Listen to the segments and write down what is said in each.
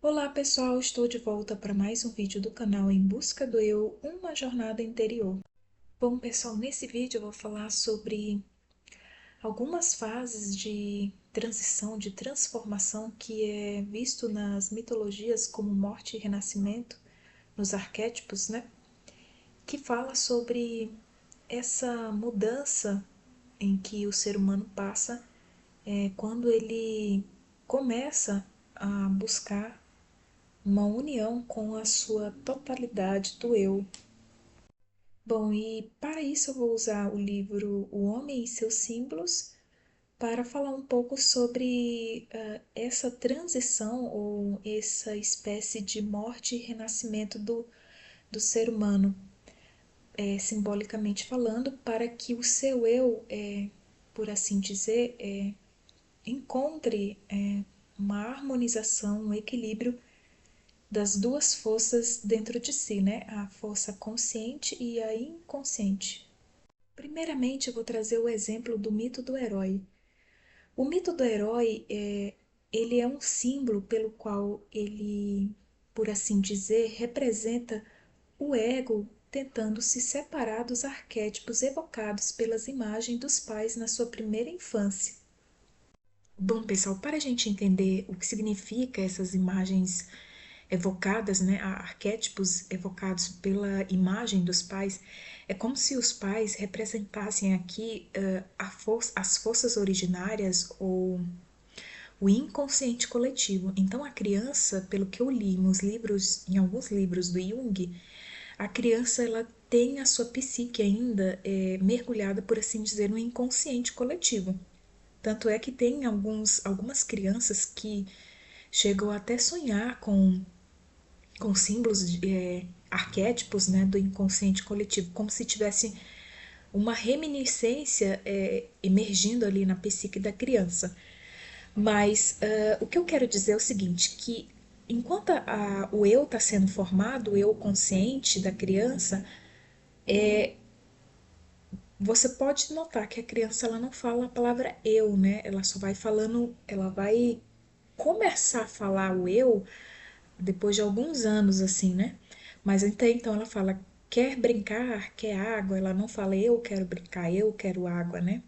Olá pessoal, estou de volta para mais um vídeo do canal Em Busca do Eu, uma jornada interior. Bom pessoal, nesse vídeo eu vou falar sobre algumas fases de transição, de transformação que é visto nas mitologias como morte e renascimento, nos arquétipos, né? Que fala sobre essa mudança em que o ser humano passa quando ele começa a buscar uma união com a sua totalidade do eu. Bom, e para isso eu vou usar o livro O Homem e seus Símbolos para falar um pouco sobre essa transição ou essa espécie de morte e renascimento do ser humano, simbolicamente falando, para que o seu eu, por assim dizer, encontre uma harmonização, um equilíbrio das duas forças dentro de si, né? A força consciente e a inconsciente. Primeiramente, eu vou trazer o exemplo do mito do herói. O mito do herói ele é um símbolo pelo qual ele, por assim dizer, representa o ego tentando se separar dos arquétipos evocados pelas imagens dos pais na sua primeira infância. Bom, pessoal, para a gente entender o que significa essas imagens evocadas, né, arquétipos evocados pela imagem dos pais, é como se os pais representassem aqui as forças originárias ou o inconsciente coletivo. Então, a criança, pelo que eu li nos livros, em alguns livros do Jung, a criança ela tem a sua psique ainda mergulhada, por assim dizer, no inconsciente coletivo. Tanto é que tem algumas crianças que chegam até a sonhar com símbolos, arquétipos, né, do inconsciente coletivo, como se tivesse uma reminiscência emergindo ali na psique da criança. Mas o que eu quero dizer é o seguinte, que enquanto o eu está sendo formado, o eu consciente da criança, você pode notar que a criança ela não fala a palavra eu, né? Ela só vai falando, ela vai começar a falar o eu depois de alguns anos, assim, né? Mas até então ela fala, quer brincar, quer água, ela não fala eu quero brincar, eu quero água, né?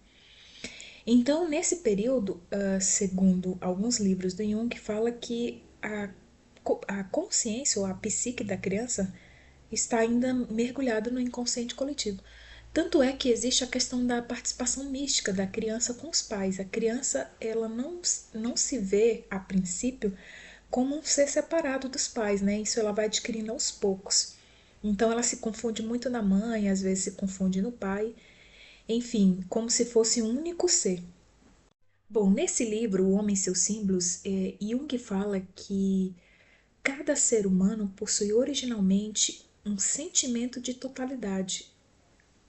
Então, nesse período, segundo alguns livros do Jung, fala que a consciência ou a psique da criança está ainda mergulhada no inconsciente coletivo. Tanto é que existe a questão da participação mística da criança com os pais. A criança, ela não se vê, a princípio, como um ser separado dos pais, né? Isso ela vai adquirindo aos poucos. Então ela se confunde muito na mãe, às vezes se confunde no pai, enfim, como se fosse um único ser. Bom, nesse livro, O Homem e seus Símbolos, Jung fala que cada ser humano possui originalmente um sentimento de totalidade,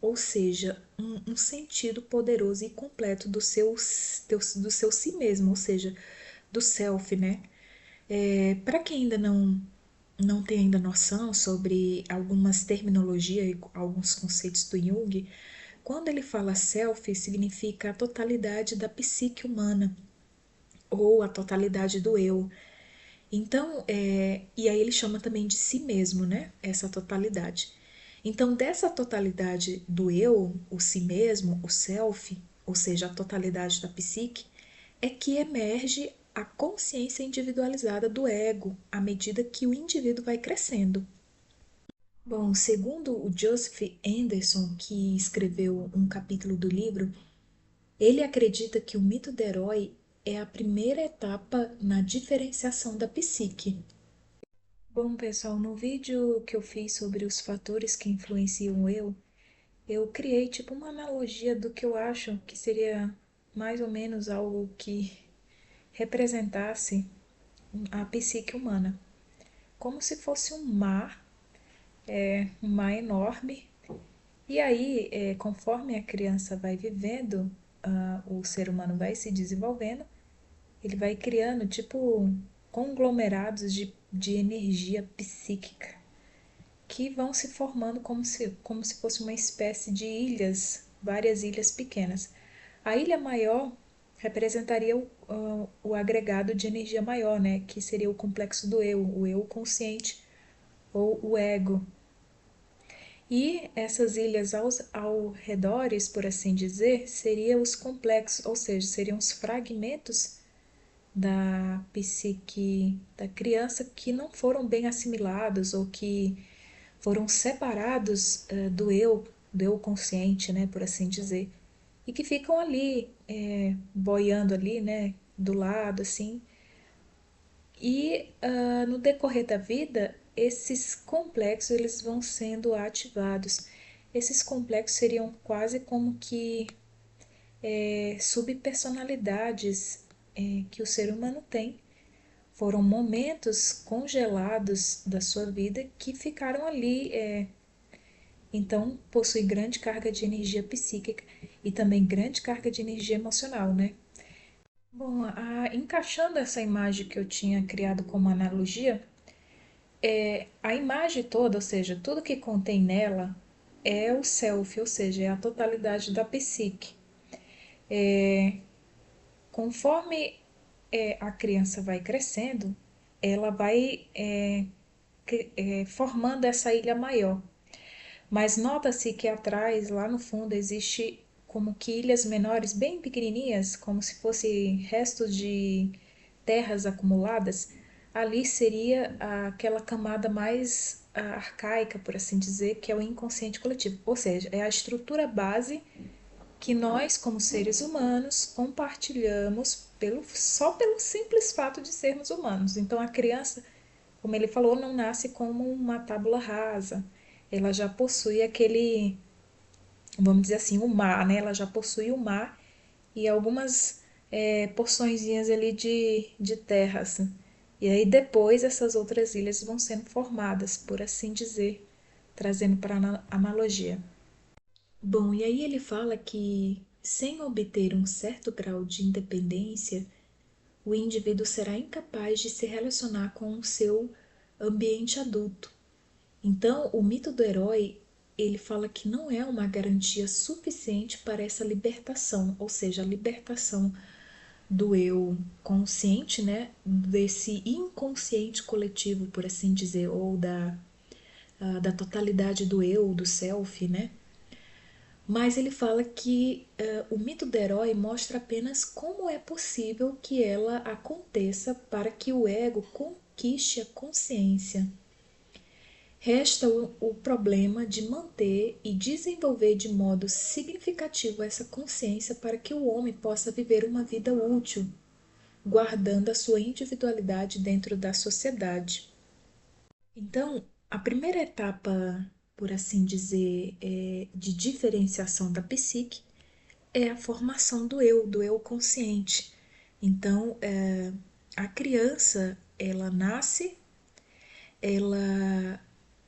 ou seja, um sentido poderoso e completo do seu si mesmo, ou seja, do self, né? Para quem ainda não tem ainda noção sobre algumas terminologias e alguns conceitos do Jung, quando ele fala self, significa a totalidade da psique humana ou a totalidade do eu. Então, e aí ele chama também de si mesmo, né? Essa totalidade. Então, dessa totalidade do eu, o si mesmo, o self, ou seja, a totalidade da psique, é que emerge a consciência individualizada do ego à medida que o indivíduo vai crescendo. Bom, segundo o Joseph Anderson, que escreveu um capítulo do livro, ele acredita que o mito do herói é a primeira etapa na diferenciação da psique. Bom, pessoal, no vídeo que eu fiz sobre os fatores que influenciam o eu criei tipo uma analogia do que eu acho que seria mais ou menos algo que representasse a psique humana, como se fosse um mar enorme. E aí, conforme a criança vai vivendo, o ser humano vai se desenvolvendo, ele vai criando tipo conglomerados de energia psíquica que vão se formando como se fosse uma espécie de ilhas, várias ilhas pequenas. A ilha maior representaria o agregado de energia maior, né? Que seria o complexo do eu, o eu consciente ou o ego. E essas ilhas ao redores, por assim dizer, seriam os complexos, ou seja, seriam os fragmentos da psique da criança que não foram bem assimilados ou que foram separados do eu consciente, né, por assim dizer, e que ficam ali, boiando ali, né, do lado, assim. E no decorrer da vida, esses complexos eles vão sendo ativados. Esses complexos seriam quase como que subpersonalidades que o ser humano tem. Foram momentos congelados da sua vida que ficaram ali. Então, possui grande carga de energia psíquica e também grande carga de energia emocional, né? Bom, encaixando essa imagem que eu tinha criado como analogia, a imagem toda, ou seja, tudo que contém nela é o self, ou seja, é a totalidade da psique. Conforme a criança vai crescendo, ela vai formando essa ilha maior. Mas nota-se que atrás, lá no fundo, existe como que ilhas menores, bem pequenininhas, como se fosse restos de terras acumuladas. Ali seria aquela camada mais arcaica, por assim dizer, que é o inconsciente coletivo. Ou seja, é a estrutura base que nós, como seres humanos, compartilhamos só pelo simples fato de sermos humanos. Então, a criança, como ele falou, não nasce como uma tábula rasa. Ela já possui aquele, vamos dizer assim, o mar, né? Ela já possui o mar e algumas porçõezinhas ali de terra, assim. E aí depois essas outras ilhas vão sendo formadas, por assim dizer, trazendo para analogia. Bom, e aí ele fala que sem obter um certo grau de independência, o indivíduo será incapaz de se relacionar com o seu ambiente adulto. Então, o mito do herói, ele fala que não é uma garantia suficiente para essa libertação, ou seja, a libertação do eu consciente, né, desse inconsciente coletivo, por assim dizer, ou da totalidade do eu, do self, né? Mas ele fala que o mito do herói mostra apenas como é possível que ela aconteça para que o ego conquiste a consciência. Resta o problema de manter e desenvolver de modo significativo essa consciência para que o homem possa viver uma vida útil, guardando a sua individualidade dentro da sociedade. Então, a primeira etapa, por assim dizer, de diferenciação da psique é a formação do eu consciente. Então, a criança, ela nasce, ela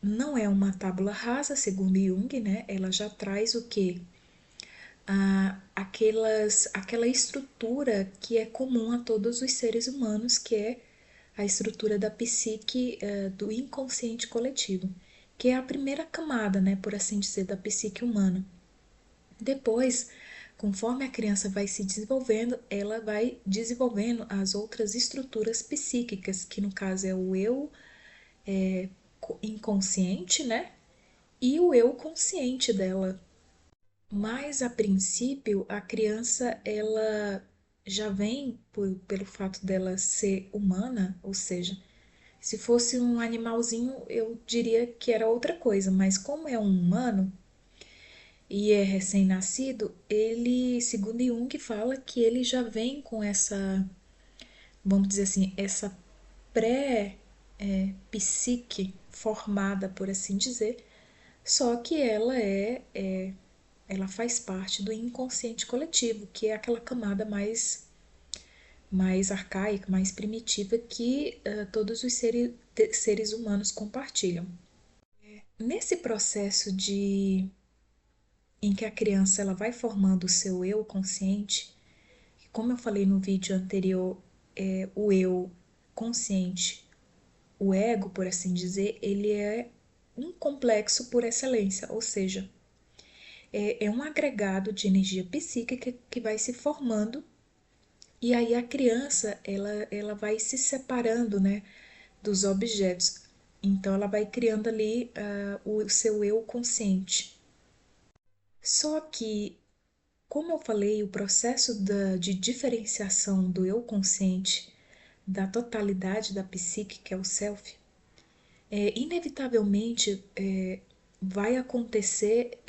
não é uma tábula rasa, segundo Jung, né? Ela já traz o quê? Aquela estrutura que é comum a todos os seres humanos, que é a estrutura da psique, do inconsciente coletivo, que é a primeira camada, né, por assim dizer, da psique humana. Depois, conforme a criança vai se desenvolvendo, ela vai desenvolvendo as outras estruturas psíquicas, que no caso é o eu inconsciente, né? E o eu consciente dela. Mas a princípio, a criança ela já vem pelo fato dela ser humana, ou seja, se fosse um animalzinho, eu diria que era outra coisa, mas como é um humano e é recém-nascido, ele, segundo Jung, fala que ele já vem com essa, vamos dizer assim, essa pré-psique formada, por assim dizer, só que ela faz parte do inconsciente coletivo, que é aquela camada mais arcaica, mais primitiva que todos os seres humanos compartilham. Nesse processo em que a criança ela vai formando o seu eu consciente, como eu falei no vídeo anterior, o eu consciente, o ego, por assim dizer, ele é um complexo por excelência, ou seja, é um agregado de energia psíquica que vai se formando E aí a criança, ela vai se separando, né, dos objetos. Então ela vai criando ali o seu eu consciente. Só que, como eu falei, o processo de diferenciação do eu consciente da totalidade da psique, que é o self, inevitavelmente vai acontecer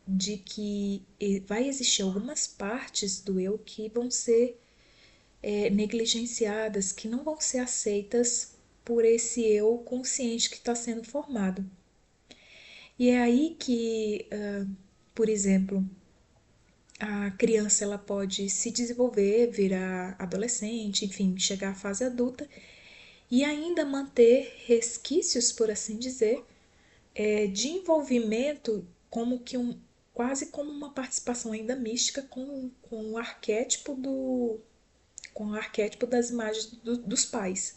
de que vai existir algumas partes do eu que vão ser negligenciadas, que não vão ser aceitas por esse eu consciente que está sendo formado. E é aí que, por exemplo, a criança ela pode se desenvolver, virar adolescente, enfim, chegar à fase adulta e ainda manter resquícios, por assim dizer, de envolvimento como que quase como uma participação ainda mística com o arquétipo com o arquétipo das imagens dos pais.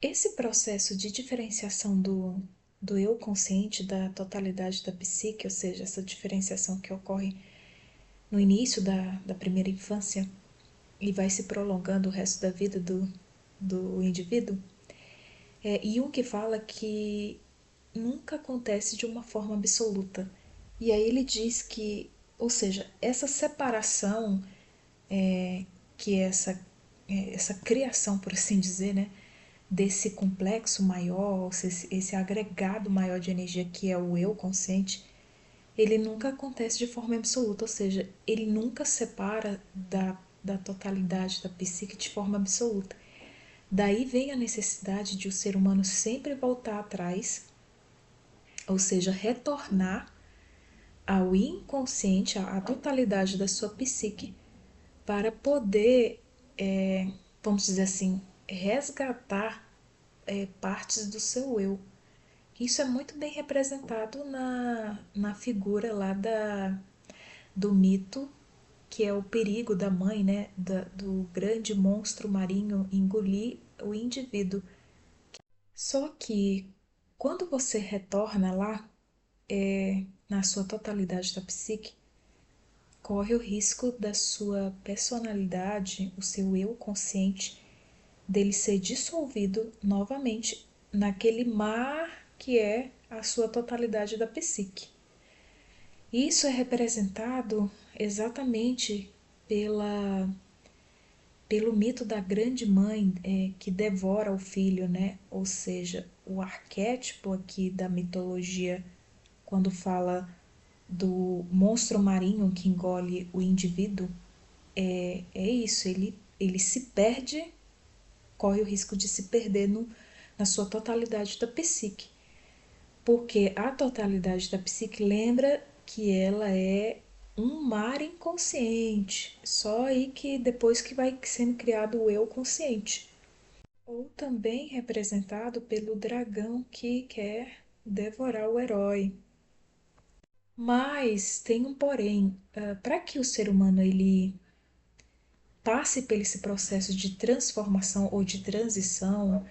Esse processo de diferenciação do eu consciente da totalidade da psique, ou seja, essa diferenciação que ocorre no início da primeira infância e vai se prolongando o resto da vida do indivíduo, Jung fala que nunca acontece de uma forma absoluta. E aí ele diz que, ou seja, essa separação, que é essa criação, por assim dizer, né, desse complexo maior, esse agregado maior de energia que é o eu consciente, ele nunca acontece de forma absoluta, ou seja, ele nunca separa da totalidade da psique de forma absoluta. Daí vem a necessidade de o ser humano sempre voltar atrás, ou seja, retornar ao inconsciente, à totalidade da sua psique, para poder, vamos dizer assim, resgatar partes do seu eu. Isso é muito bem representado na figura lá do mito, que é o perigo da mãe, né, do grande monstro marinho engolir o indivíduo. Só que quando você retorna lá, na sua totalidade da psique, corre o risco da sua personalidade, o seu eu consciente, dele ser dissolvido novamente naquele mar que é a sua totalidade da psique. Isso é representado exatamente pelo mito da grande mãe que devora o filho, né? Ou seja, o arquétipo aqui da mitologia, quando fala do monstro marinho que engole o indivíduo, é isso, ele se perde, corre o risco de se perder na sua totalidade da psique. Porque a totalidade da psique lembra que ela é um mar inconsciente, só aí que depois que vai sendo criado o eu consciente. Ou também representado pelo dragão que quer devorar o herói. Mas tem um porém, para que o ser humano ele passe por esse processo de transformação ou de transição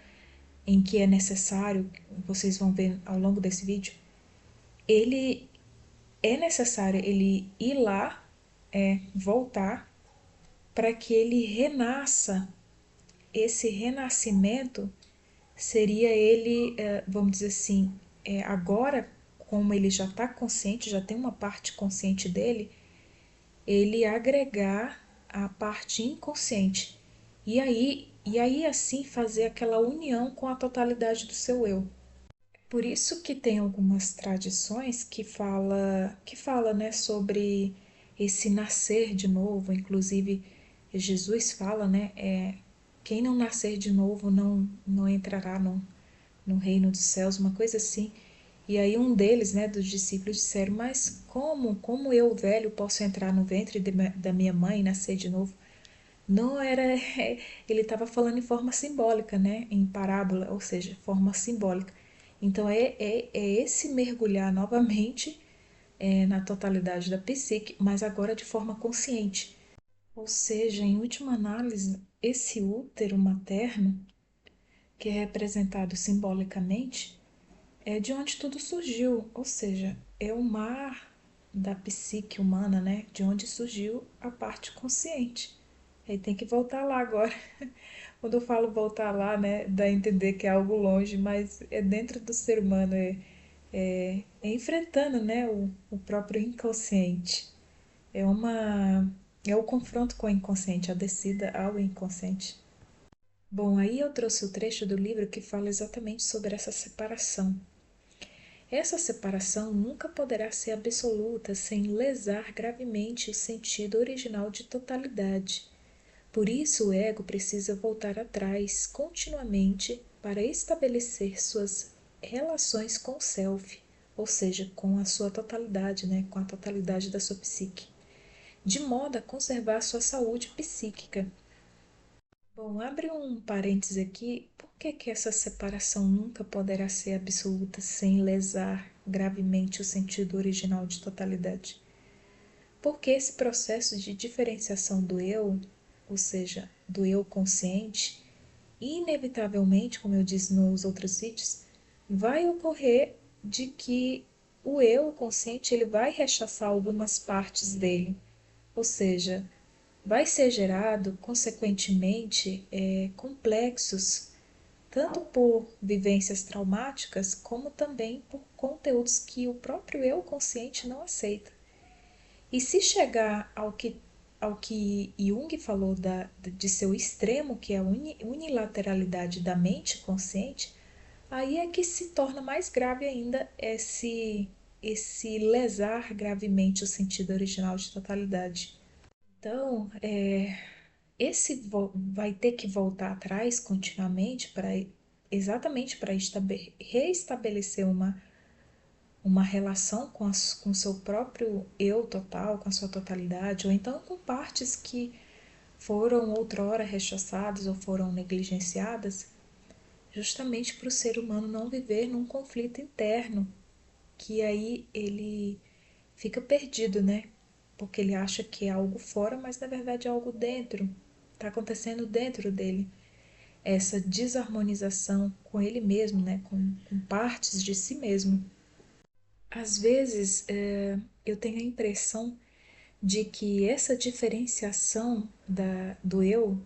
em que é necessário, vocês vão ver ao longo desse vídeo, ele é necessário ele ir lá, voltar, para que ele renasça. Esse renascimento seria ele, vamos dizer assim, agora, como ele já está consciente, já tem uma parte consciente dele, ele agregar a parte inconsciente. E aí assim fazer aquela união com a totalidade do seu eu. Por isso que tem algumas tradições que fala, né, sobre esse nascer de novo. Inclusive Jesus fala, né, quem não nascer de novo não entrará no reino dos céus, uma coisa assim. E aí um deles, né, dos discípulos disseram, mas como eu, velho, posso entrar no ventre da minha mãe e nascer de novo? Não era, ele estava falando em forma simbólica, né, em parábola, ou seja, forma simbólica. Então é esse mergulhar novamente na totalidade da psique, mas agora de forma consciente. Ou seja, em última análise, esse útero materno, que é representado simbolicamente, é de onde tudo surgiu, ou seja, é o mar da psique humana, né? De onde surgiu a parte consciente. Aí tem que voltar lá agora. Quando eu falo voltar lá, né, dá a entender que é algo longe, mas é dentro do ser humano, é enfrentando, né, o próprio inconsciente. É uma, é o confronto com o inconsciente, a descida ao inconsciente. Bom, aí eu trouxe o trecho do livro que fala exatamente sobre essa separação. Essa separação nunca poderá ser absoluta sem lesar gravemente o sentido original de totalidade. Por isso, o ego precisa voltar atrás continuamente para estabelecer suas relações com o self, ou seja, com a sua totalidade, né, com a totalidade da sua psique, de modo a conservar sua saúde psíquica. Bom, abre um parêntese aqui. Por que que essa separação nunca poderá ser absoluta sem lesar gravemente o sentido original de totalidade? Porque esse processo de diferenciação do eu, ou seja, do eu consciente, inevitavelmente, como eu disse nos outros vídeos, vai ocorrer de que o eu consciente ele vai rechaçar algumas partes dele, ou seja, vai ser gerado, consequentemente, complexos, tanto por vivências traumáticas, como também por conteúdos que o próprio eu consciente não aceita. E se chegar ao que Jung falou de seu extremo, que é a unilateralidade da mente consciente, aí é que se torna mais grave ainda esse lesar gravemente o sentido original de totalidade. Então, vai ter que voltar atrás continuamente para exatamente para reestabelecer uma relação com o seu próprio eu total, com a sua totalidade, ou então com partes que foram outrora rechaçadas ou foram negligenciadas, justamente para o ser humano não viver num conflito interno, que aí ele fica perdido, né? Porque ele acha que é algo fora, mas na verdade é algo dentro, está acontecendo dentro dele. Essa desarmonização com ele mesmo, né? Com partes de si mesmo. Às vezes, eu tenho a impressão de que essa diferenciação do eu,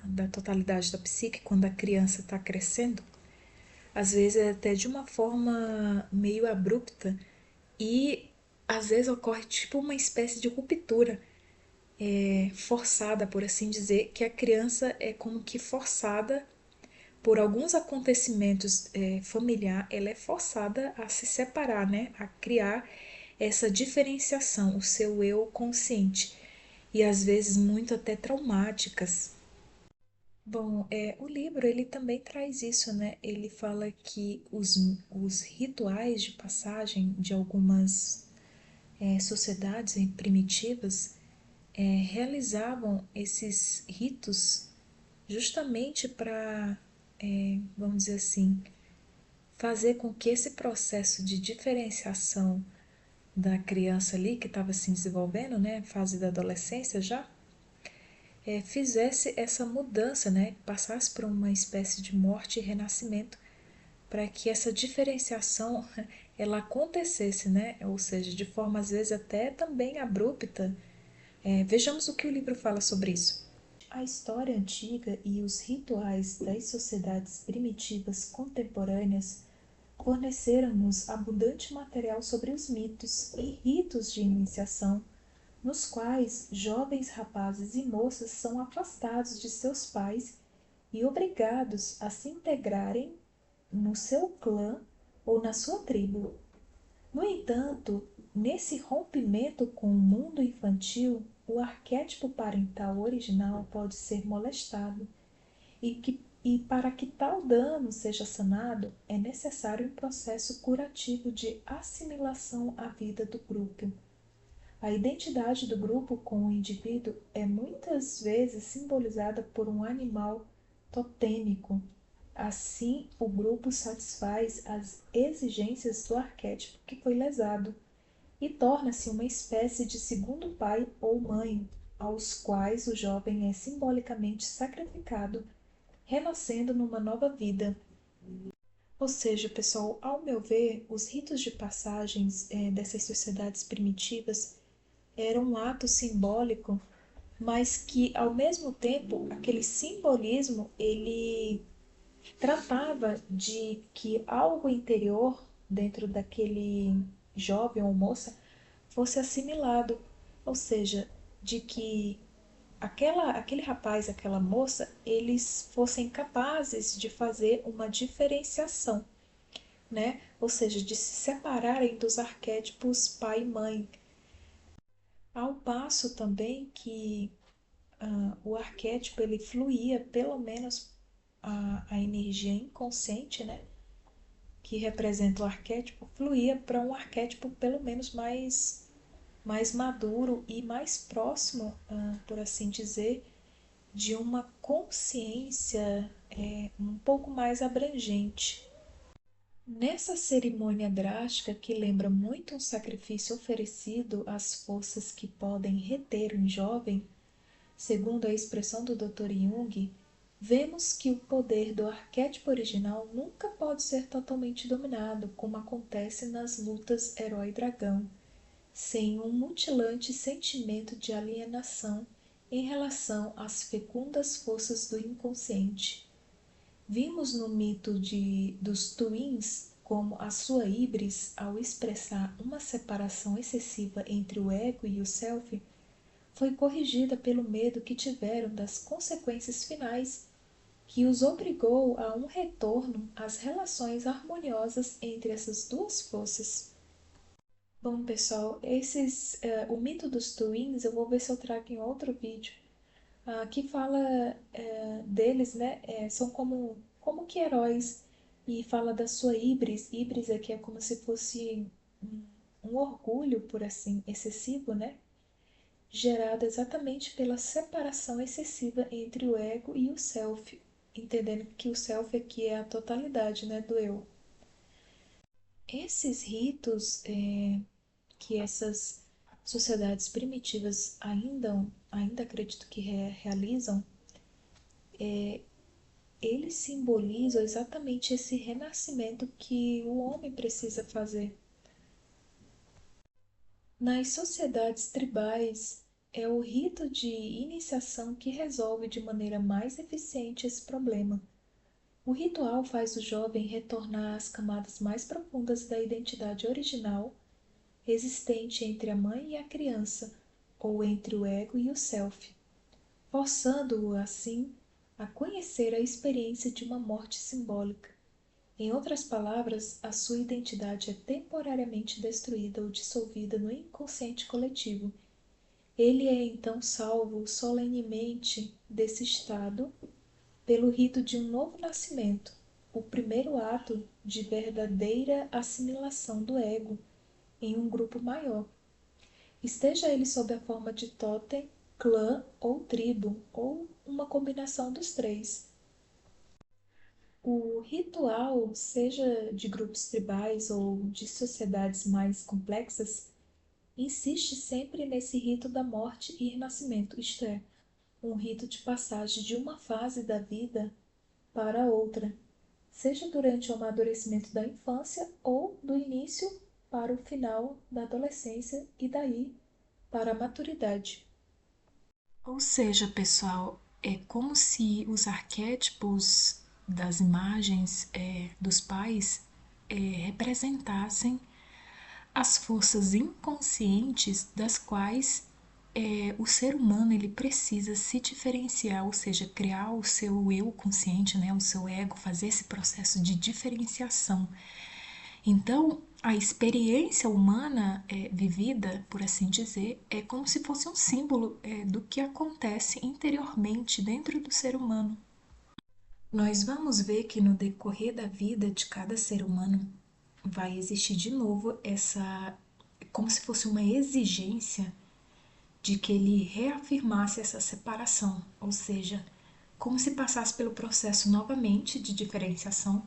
da totalidade da psique, quando a criança está crescendo, às vezes é até de uma forma meio abrupta e às vezes ocorre tipo uma espécie de ruptura forçada, por assim dizer, que a criança é como que forçada por alguns acontecimentos familiar, ela é forçada a se separar, né? A criar essa diferenciação, o seu eu consciente, e às vezes muito até traumáticas. Bom, o livro ele também traz isso, né? Ele fala que os rituais de passagem de algumas sociedades primitivas realizavam esses ritos justamente para, vamos dizer assim, fazer com que esse processo de diferenciação da criança ali que estava se desenvolvendo, né, fase da adolescência já, fizesse essa mudança, né, passasse por uma espécie de morte e renascimento para que essa diferenciação ela acontecesse, né, ou seja, de forma às vezes até também abrupta. Vejamos o que o livro fala sobre isso. A história antiga e os rituais das sociedades primitivas contemporâneas forneceram-nos abundante material sobre os mitos e ritos de iniciação, nos quais jovens rapazes e moças são afastados de seus pais e obrigados a se integrarem no seu clã ou na sua tribo. No entanto, nesse rompimento com o mundo infantil, o arquétipo parental original pode ser molestado e para que tal dano seja sanado, é necessário um processo curativo de assimilação à vida do grupo. A identidade do grupo com o indivíduo é muitas vezes simbolizada por um animal totêmico. Assim, o grupo satisfaz as exigências do arquétipo que foi lesado e torna-se uma espécie de segundo pai ou mãe, aos quais o jovem é simbolicamente sacrificado, renascendo numa nova vida. Ou seja, pessoal, ao meu ver, os ritos de passagens dessas sociedades primitivas eram um ato simbólico mas que ao mesmo tempo aquele simbolismo ele tratava de que algo interior dentro daquele jovem ou moça fosse assimilado, ou seja, de que aquele rapaz, aquela moça, eles fossem capazes de fazer uma diferenciação, né? Ou seja, de se separarem dos arquétipos pai e mãe. Ao passo também que o arquétipo ele fluía, pelo menos a energia inconsciente, né? Que representa o arquétipo, fluía para um arquétipo pelo menos mais maduro e mais próximo, por assim dizer, de uma consciência um pouco mais abrangente. Nessa cerimônia drástica, que lembra muito um sacrifício oferecido às forças que podem reter um jovem, segundo a expressão do Dr. Jung, vemos que o poder do arquétipo original nunca pode ser totalmente dominado, como acontece nas lutas herói-dragão, sem um mutilante sentimento de alienação em relação às fecundas forças do inconsciente. Vimos no mito dos twins como a sua híbris, ao expressar uma separação excessiva entre o ego e o self, foi corrigida pelo medo que tiveram das consequências finais que os obrigou a um retorno às relações harmoniosas entre essas duas forças. Bom, pessoal, o mito dos twins eu vou ver se eu trago em outro vídeo, que fala deles, né? São como que heróis e fala da sua híbris. Híbris aqui é como se fosse um orgulho, por assim, excessivo, né? Gerado exatamente pela separação excessiva entre o ego e o self, entendendo que o self aqui é a totalidade, né, do eu. Esses ritos que essas sociedades primitivas ainda acredito que realizam, eles simbolizam exatamente esse renascimento que o homem precisa fazer. Nas sociedades tribais, é o rito de iniciação que resolve de maneira mais eficiente esse problema. O ritual faz o jovem retornar às camadas mais profundas da identidade original existente entre a mãe e a criança, ou entre o ego e o self, forçando-o assim a conhecer a experiência de uma morte simbólica. Em outras palavras, a sua identidade é temporariamente destruída ou dissolvida no inconsciente coletivo. Ele é então salvo solenemente desse estado pelo rito de um novo nascimento, o primeiro ato de verdadeira assimilação do ego em um grupo maior, esteja ele sob a forma de totem, clã ou tribo, ou uma combinação dos três. O ritual, seja de grupos tribais ou de sociedades mais complexas, insiste sempre nesse rito da morte e renascimento, isto é, um rito de passagem de uma fase da vida para outra, seja durante o amadurecimento da infância ou do início para o final da adolescência e daí para a maturidade. Ou seja, pessoal, é como se os arquétipos das imagens dos pais representassem as forças inconscientes das quais o ser humano ele precisa se diferenciar, ou seja, criar o seu eu consciente, né, o seu ego, fazer esse processo de diferenciação. Então, a experiência humana vivida, por assim dizer, é como se fosse um símbolo do que acontece interiormente dentro do ser humano. Nós vamos ver que no decorrer da vida de cada ser humano vai existir de novo como se fosse uma exigência de que ele reafirmasse essa separação, ou seja, como se passasse pelo processo novamente de diferenciação,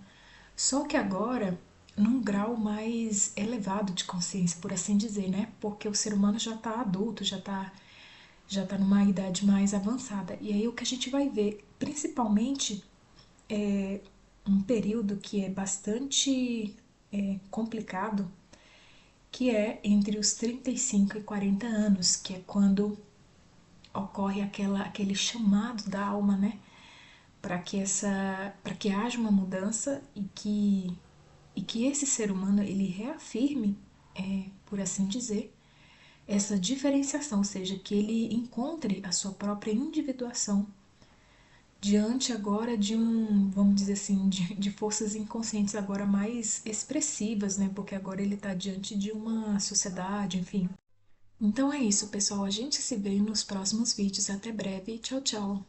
só que agora num grau mais elevado de consciência, por assim dizer, né? Porque o ser humano já está adulto, já tá numa idade mais avançada. E aí o que a gente vai ver, principalmente, é um período que é bastante complicado, que é entre os 35 e 40 anos, que é quando ocorre aquele chamado da alma, né? Para que haja uma mudança e que esse ser humano ele reafirme, por assim dizer, essa diferenciação, ou seja, que ele encontre a sua própria individuação diante agora de vamos dizer assim, de forças inconscientes agora mais expressivas, né? Porque agora ele está diante de uma sociedade, enfim. Então é isso, pessoal. A gente se vê nos próximos vídeos. Até breve. Tchau, tchau.